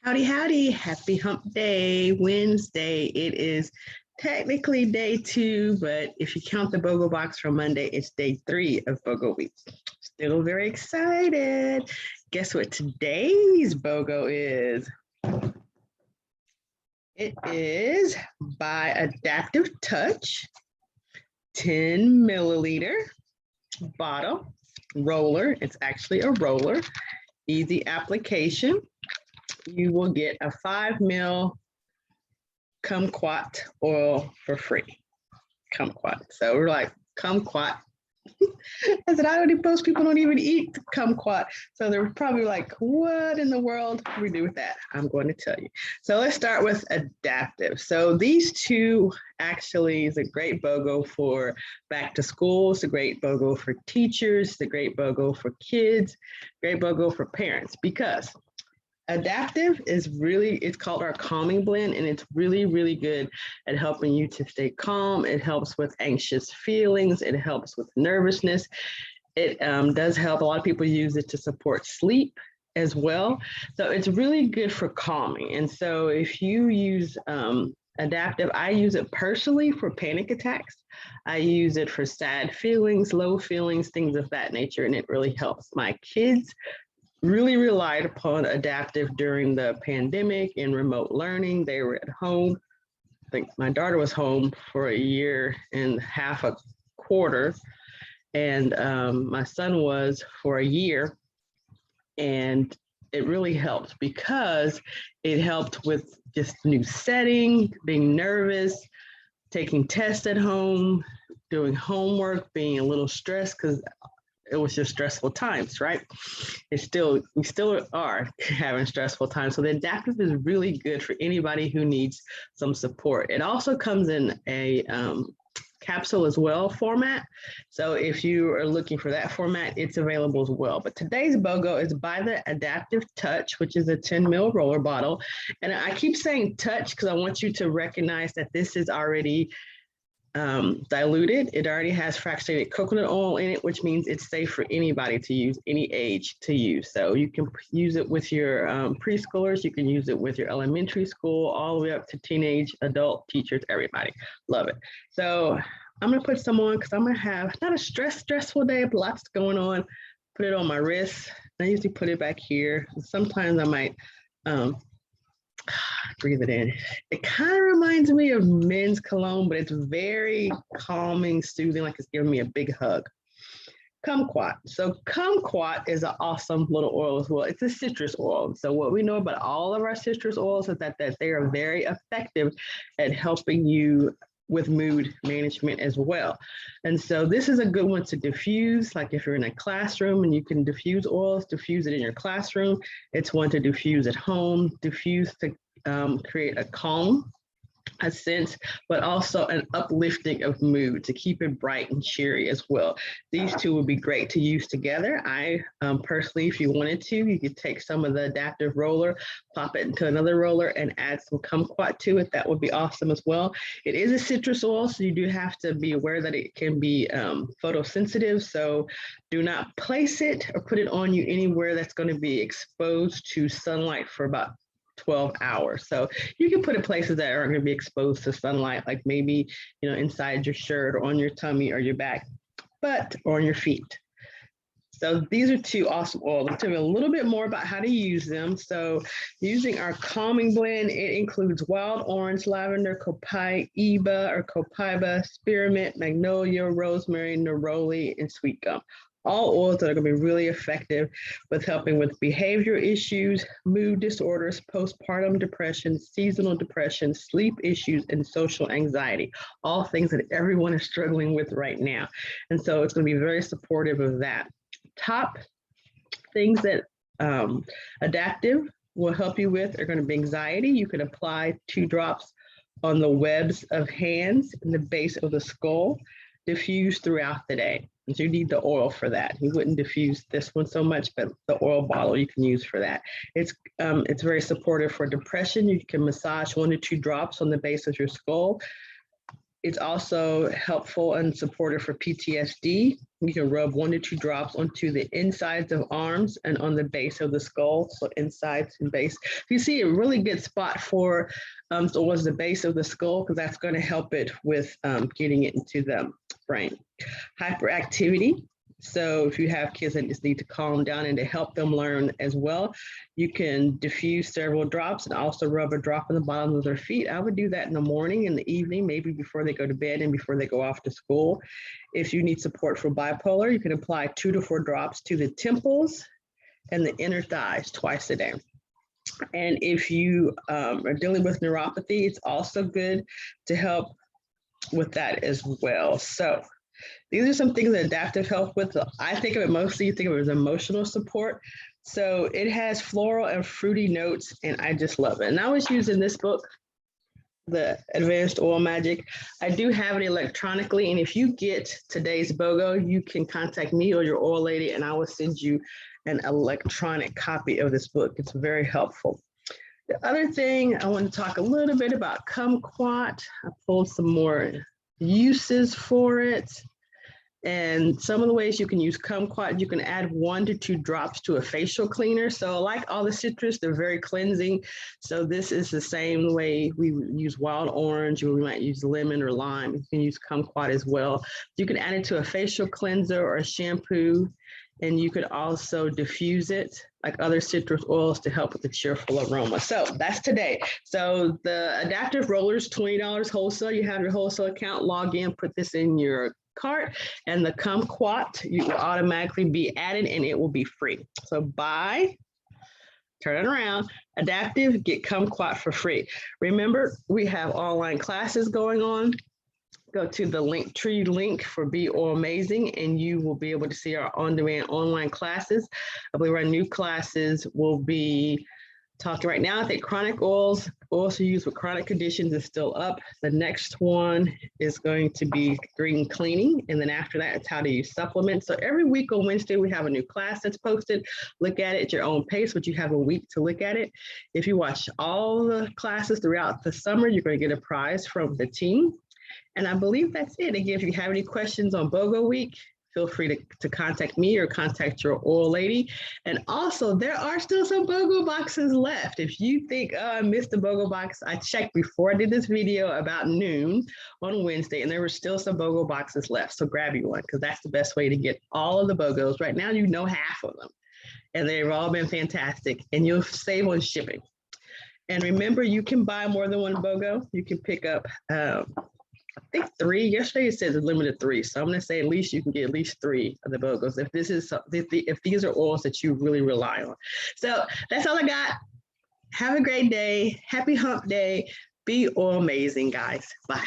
Howdy, howdy. Happy hump day, Wednesday. It is technically day 2, but if you count the BOGO box from Monday, it's day 3 of BOGO week. Still very excited. Guess what today's BOGO is? It is by Adaptive Touch, 10 milliliter bottle, roller. It's actually a roller, easy application. You will get a 5 ml Kumquat oil for free. Kumquat. So we're like, Kumquat. I said, most people don't even eat kumquat. So they're probably like, what in the world do we do with that? I'm going to tell you. So let's start with adaptive. So these two actually is a great BOGO for back to school. It's a great BOGO for teachers. It's a great BOGO for kids. Great BOGO for parents because adaptive is really, it's called our calming blend, and it's really, really good at helping you to stay calm. It helps with anxious feelings. It helps with nervousness. It does help. A lot of people use it to support sleep as well. So it's really good for calming. And so if you use adaptive, I use it personally for panic attacks. I use it for sad feelings, low feelings, things of that nature, and it really helps. My kids really relied upon adaptive during the pandemic and remote learning. They were at home. I think my daughter was home for 1.5 years, a quarter, and my son was for 1 year. And it really helped because it helped with just new setting, being nervous, taking tests at home, doing homework, being a little stressed because it was just stressful times, right? We still are having stressful times. So the adaptive is really good for anybody who needs some support. It also comes in a capsule as well format. So if you are looking for that format, it's available as well. But today's BOGO is by the Adaptive Touch, which is a 10 ml roller bottle. And I keep saying touch because I want you to recognize that this is already diluted. It already has fractionated coconut oil in it, which means it's safe for anybody to use, any age to use. So you can use it with your preschoolers, you can use it with your elementary school, all the way up to teenage, adult, teachers, everybody. Love it. So I'm gonna put some on because I'm gonna have not a stressful day, but lots going on. Put it on my wrist. I usually put it back here. Sometimes I might breathe it in. It kind of reminds me of men's cologne, but it's very calming, soothing, like it's giving me a big hug. Kumquat. So kumquat is an awesome little oil as well. It's a citrus oil. So what we know about all of our citrus oils is that they are very effective at helping you with mood management as well. And so this is a good one to diffuse, like if you're in a classroom and you can diffuse oils, diffuse it in your classroom. It's one to diffuse at home, diffuse to create a calm, a sense, but also an uplifting of mood to keep it bright and cheery as well. These two would be great to use together. I personally, if you wanted to, you could take some of the adaptive roller, pop it into another roller and add some kumquat to it. That would be awesome as well. It is a citrus oil, so you do have to be aware that it can be photosensitive. So do not place it or put it on you anywhere that's going to be exposed to sunlight for about 12 hours. So you can put it places that aren't going to be exposed to sunlight, like maybe, inside your shirt or on your tummy or your back, or on your feet. So these are two awesome oils. I'll tell you a little bit more about how to use them. So using our calming blend, it includes wild orange, lavender, copaiba, spearmint, magnolia, rosemary, neroli, and sweet gum. All oils that are going to be really effective with helping with behavior issues, mood disorders, postpartum depression, seasonal depression, sleep issues, and social anxiety, all things that everyone is struggling with right now. And so it's going to be very supportive of that. Top things that adaptive will help you with are going to be anxiety. You can apply 2 drops on the webs of hands and the base of the skull, diffuse throughout the day. And so you need the oil for that. You wouldn't diffuse this one so much, but the oil bottle you can use for that. It's very supportive for depression. You can massage 1 to 2 drops on the base of your skull. It's also helpful and supportive for PTSD. You can rub 1 to 2 drops onto the insides of arms and on the base of the skull. So insides and base. You see a really good spot for towards the base of the skull, because that's going to help it with getting it into the brain. Hyperactivity. So if you have kids that just need to calm down and to help them learn as well, you can diffuse several drops and also rub a drop on the bottom of their feet. I would do that in the morning, in the evening, maybe before they go to bed and before they go off to school. If you need support for bipolar, you can apply 2 to 4 drops to the temples and the inner thighs twice a day. And if you are dealing with neuropathy, it's also good to help with that as well. So these are some things that adaptive help with. I think of it mostly, you think of it as emotional support. So it has floral and fruity notes, and I just love it. And I was using this book, the Advanced Oil Magic. I do have it electronically, and if you get today's BOGO, you can contact me or your oil lady, and I will send you an electronic copy of this book. It's very helpful. The other thing, I want to talk a little bit about Kumquat. I pulled some more uses for it. And some of the ways you can use Kumquat, you can add 1 to 2 drops to a facial cleaner. So like all the citrus, they're very cleansing. So this is the same way we use wild orange, or we might use lemon or lime. You can use Kumquat as well. You can add it to a facial cleanser or a shampoo, and you could also diffuse it like other citrus oils to help with the cheerful aroma. So that's today. So the adaptive rollers, $20 wholesale. You have your wholesale account, log in, put this in your cart, and the Kumquat, you will automatically be added and it will be free. So buy, turn it around, adaptive, get Kumquat for free. Remember, we have online classes going on. Go to the Linktree link for beoilmazing, and you will be able to see our on-demand online classes. I believe our new classes will be talking right now. I think chronic oils to use with chronic conditions is still up. The next one is going to be green cleaning. And then after that, it's how to use supplements. So every week on Wednesday, we have a new class that's posted. Look at it at your own pace, but you have a week to look at it. If you watch all the classes throughout the summer, you're going to get a prize from the team. And I believe that's it. Again, if you have any questions on BOGO week, feel free to contact me or contact your oil lady. And also, there are still some BOGO boxes left. If you think, oh, I missed the BOGO box, I checked before I did this video about noon on Wednesday, and there were still some BOGO boxes left. So grab you one, because that's the best way to get all of the BOGOs. Right now, you know half of them, and they've all been fantastic, and you'll save on shipping. And remember, you can buy more than one BOGO. You can pick up I think 3. Yesterday it said it's limited 3. So I'm going to say at least you can get at least 3 of the BOGOs if these are oils that you really rely on. So that's all I got. Have a great day. Happy hump day. Be oil amazing, guys. Bye.